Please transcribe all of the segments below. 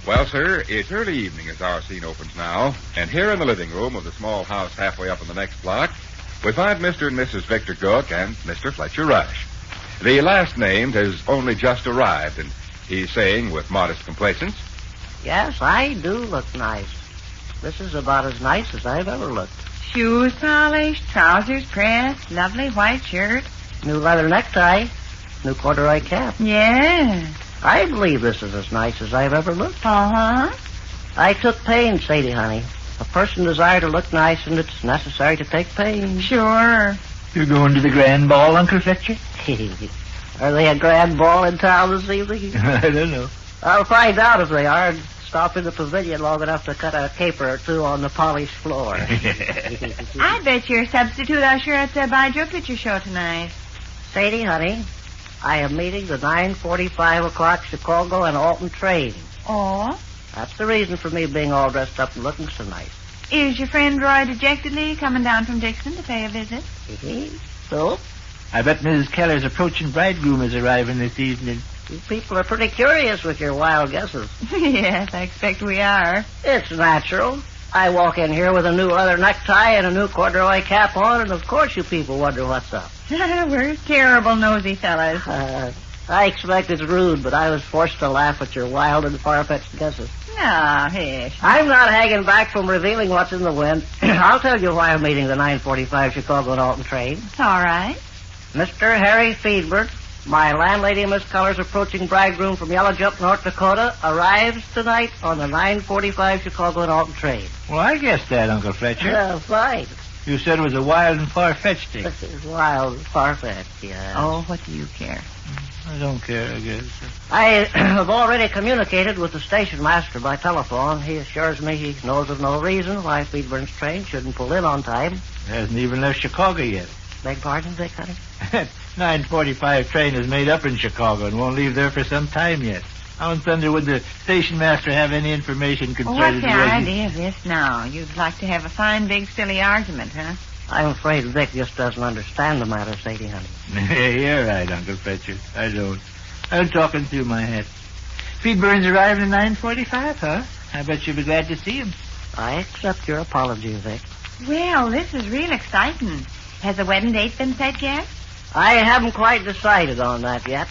Well, sir, it's early evening as our scene opens now, and here in the living room of the small house halfway up in the next block, we find Mr. and Mrs. Victor Gook and Mr. Fletcher Rush. The last named has only just arrived, and he's saying with modest complacence, Yes, I do look nice. This is about as nice as I've ever looked. Shoes polished, trousers pressed, lovely white shirt. New leather necktie, new corduroy cap. Yeah. I believe this is as nice as I've ever looked. Uh-huh. I took pains, Sadie, honey. A person desires to look nice, and it's necessary to take pains. Sure. You're going to the grand ball, Uncle Fletcher? Are they a grand ball in town this evening? I don't know. I'll find out if they are and stop in the pavilion long enough to cut a caper or two on the polished floor. I bet you're a substitute usher at the By Joe Picture Show tonight. Sadie, honey, I am meeting the 9:45 o'clock Chicago and Alton train. Oh? That's the reason for me being all dressed up and looking so nice. Is your friend Roy dejectedly coming down from Dixon to pay a visit? So? I bet Mrs. Keller's approaching bridegroom is arriving this evening. You people are pretty curious with your wild guesses. Yes, I expect we are. It's natural. I walk in here with a new leather necktie and a new corduroy cap on, and of course you people wonder what's up. We're terrible nosy fellas. I expect it's rude, but I was forced to laugh at your wild and far-fetched guesses. No, hish. I'm not hanging back from revealing what's in the wind. I'll tell you why I'm meeting the 9:45 Chicago and Alton train. All right. Mr. Harry Feedbert, my landlady, Miss Culler's approaching bridegroom from Yellow Jump, North Dakota, arrives tonight on the 9:45 Chicago and Alton train. Well, I guessed that, Uncle Fletcher. Fine. You said it was a wild and far-fetched thing. This is wild and far-fetched, yeah. Oh, what do you care? I don't care, I guess. I have already communicated with the station master by telephone. He assures me he knows of no reason why Feedburn's train shouldn't pull in on time. Hasn't even left Chicago yet. Beg pardon, Vic, honey? 9:45 train is made up in Chicago and won't leave there for some time yet. How in thunder would the station master have any information concerning What's the idea of this now? You'd like to have a fine, big, silly argument, huh? I'm afraid Vic just doesn't understand the matter, Sadie, honey. You're right, Uncle Fletcher. I don't. I'm talking through my hat. Feedburn's arriving at 9:45, huh? I bet you'll be glad to see him. I accept your apology, Vic. Well, this is real exciting. Has the wedding date been set yet? I haven't quite decided on that yet.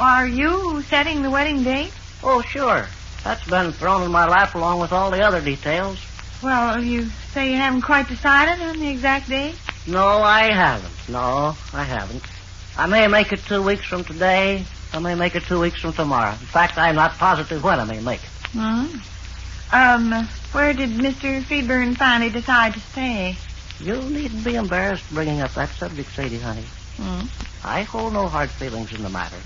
Are you setting the wedding date? Oh, sure. That's been thrown in my lap along with all the other details. Well, you say you haven't quite decided on the exact date? No, I haven't. No, I haven't. I may make it 2 weeks from today. I may make it 2 weeks from tomorrow. In fact, I'm not positive when I may make it. Where did Mr. Feedburn finally decide to stay? You needn't be embarrassed bringing up that subject, Sadie, honey. I hold no hard feelings in the matter.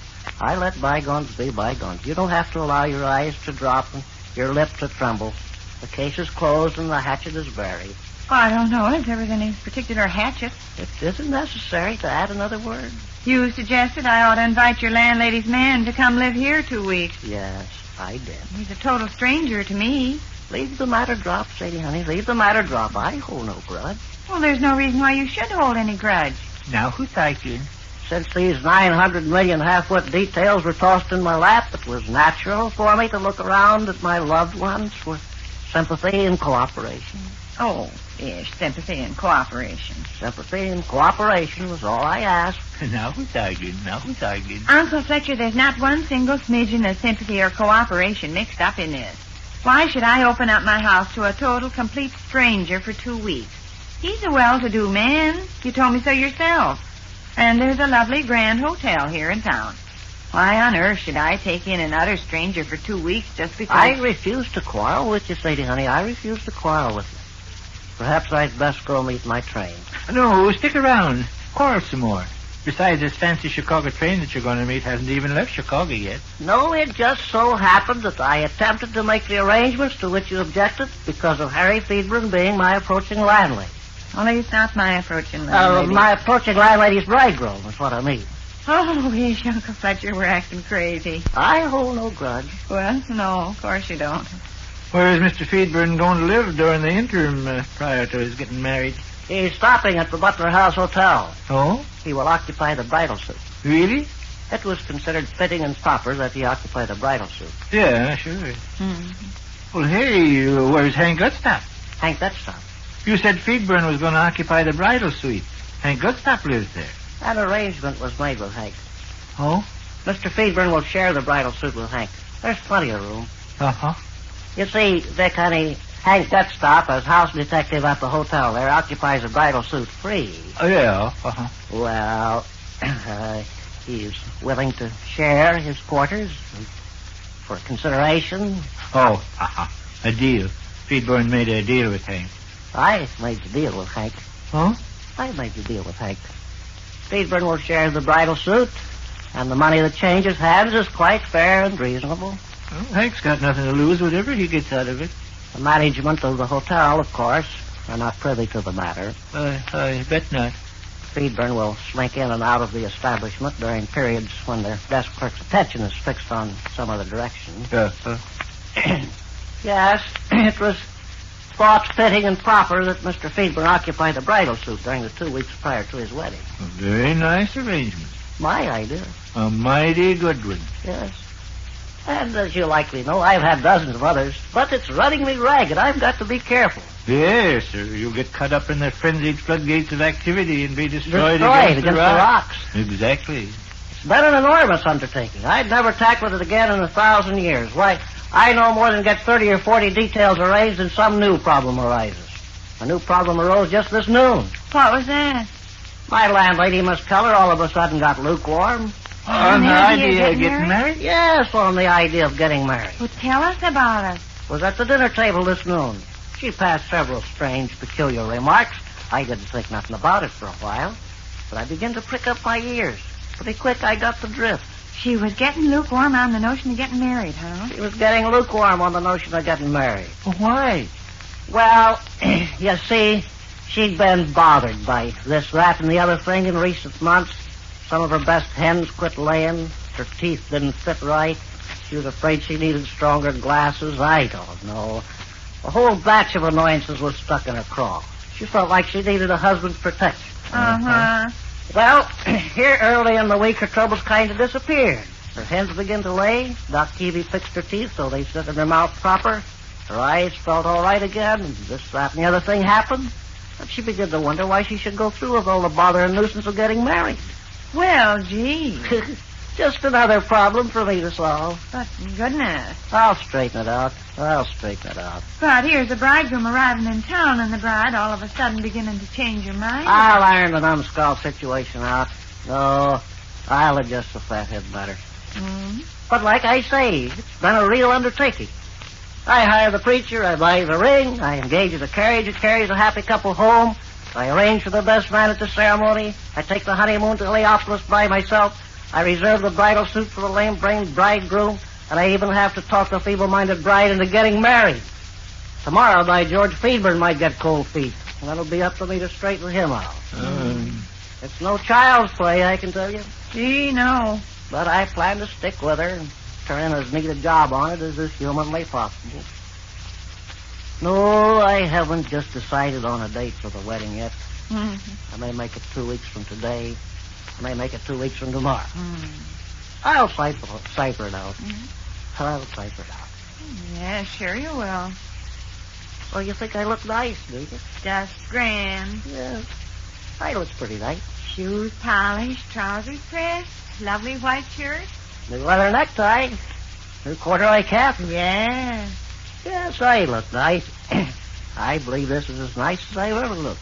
I let bygones be bygones. You don't have to allow your eyes to drop and your lip to tremble. The case is closed and the hatchet is buried. Well, I don't know if there was any particular hatchet. It isn't necessary to add another word. You suggested I ought to invite your landlady's man to come live here 2 weeks. Yes, I did. He's a total stranger to me. Leave the matter drop, Sadie, honey. Leave the matter drop. I hold no grudge. Well, there's no reason why you should hold any grudge. Now, who's arguing? Since these 900 million half-wit details were tossed in my lap, it was natural for me to look around at my loved ones with sympathy and cooperation. Oh, yes, sympathy and cooperation. Sympathy and cooperation was all I asked. Now who's arguing? Uncle Fletcher, there's not one single smidgen of sympathy or cooperation mixed up in this. Why should I open up my house to a total, complete stranger for 2 weeks? He's a well-to-do man. You told me so yourself. And there's a lovely grand hotel here in town. Why on earth should I take in an utter stranger for 2 weeks just because... I refuse to quarrel with you, Sadie, honey. I refuse to quarrel with you. Perhaps I'd best go meet my train. No, stick around. Quarrel some more. Besides, this fancy Chicago train that you're going to meet hasn't even left Chicago yet. No, it just so happened that I attempted to make the arrangements to which you objected because of Harry Feedburn being my approaching landlady. Well, he's not my approaching landlady. My approaching landlady's bridegroom is what I mean. Oh, yes, Uncle Fletcher, we're acting crazy. I hold no grudge. Well, no, of course you don't. Where is Mr. Feedburn going to live during the interim prior to his getting married? He's stopping at the Butler House Hotel. Oh? He will occupy the bridal suite. Really? It was considered fitting and proper that he occupy the bridal suite. Yeah, sure. Mm-hmm. Well, hey, where's Hank Goodstop? Hank, that's so. You said Feedburn was going to occupy the bridal suite. Hank Goodstop lives there. An arrangement was made with Hank. Oh? Mr. Feedburn will share the bridal suite with Hank. There's plenty of room. Uh-huh. You see, Vic, honey, Hank Goodstop, as house detective at the hotel there, occupies the bridal suite free. Oh, yeah. Uh-huh. Well, he's willing to share his quarters for consideration. Oh, uh-huh. A deal. Feedburn made a deal with Hank. I made the deal with Hank. Huh? I made the deal with Hank. Feedburn will share the bridal suit, and the money that changes hands is quite fair and reasonable. Well, Hank's got nothing to lose, whatever he gets out of it. The management of the hotel, of course, are not privy to the matter. I bet not. Feedburn will slink in and out of the establishment during periods when their desk clerk's attention is fixed on some other direction. Yes, it was thought fitting and proper that Mr. Feedburn occupy the bridal suite during the 2 weeks prior to his wedding. A very nice arrangement. My idea, A mighty good one. yes. And as you likely know, I've had dozens of others, but it's running me ragged. I've got to be careful. Yes, sir. You'll get caught up in the frenzied floodgates of activity and be destroyed against the rocks. Exactly. It's been an enormous undertaking. I'd never tackled it again in 1,000 years. Why, I no more than get 30 or 40 details arranged and some new problem arises. A new problem arose just this noon. What was that? My landlady, Miss Keller, all of a sudden got lukewarm. On the idea of getting married? Yes, on the idea of getting married. Well, tell us about it. Was at the dinner table this noon. She passed several strange, peculiar remarks. I didn't think nothing about it for a while, but I began to prick up my ears. Pretty quick, I got the drift. She was getting lukewarm on the notion of getting married, huh? She was getting lukewarm on the notion of getting married. Well, why? Well, you see, she'd been bothered by this, that, and the other thing in recent months. Some of her best hens quit laying. Her teeth didn't fit right. She was afraid she needed stronger glasses. I don't know. A whole batch of annoyances was stuck in her craw. She felt like she needed a husband's protection. Uh-huh. Well, here early in the week, her troubles kind of disappeared. Her hens began to lay. Doc Keevy fixed her teeth so they sit in her mouth proper. Her eyes felt all right again. And this, that, and the other thing happened. And she began to wonder why she should go through with all the bother and nuisance of getting married. Well, gee. Just another problem for me to solve. But goodness. I'll straighten it out. But here's the bridegroom arriving in town and the bride all of a sudden beginning to change her mind. I'll iron the numbskull situation out. No, I'll adjust the fathead better. But like I say, it's been a real undertaking. I hire the preacher, I buy the ring, I engage the carriage that carries a happy couple home, I arrange for the best man at the ceremony, I take the honeymoon to Leopolis by myself, I reserve the bridal suit for the lame-brained bridegroom, and I even have to talk the feeble-minded bride into getting married. Tomorrow, by George, Feedburn might get cold feet, and that'll be up to me to straighten him out. It's no child's play, I can tell you. Gee, no. But I plan to stick with her and turn in as neat a job on it as is humanly possible. No, I haven't just decided on a date for the wedding yet. I may make it 2 weeks from today. I may make it 2 weeks from tomorrow. I'll cipher it out. I'll cipher it out. Yeah, sure you will. Oh, you think I look nice, do you? Just grand. Yeah, I look pretty nice. Shoes polished, trousers pressed, lovely white shirt. New leather necktie, new corduroy cap. Yeah. Yes, I look nice. I believe this is as nice as I've ever looked.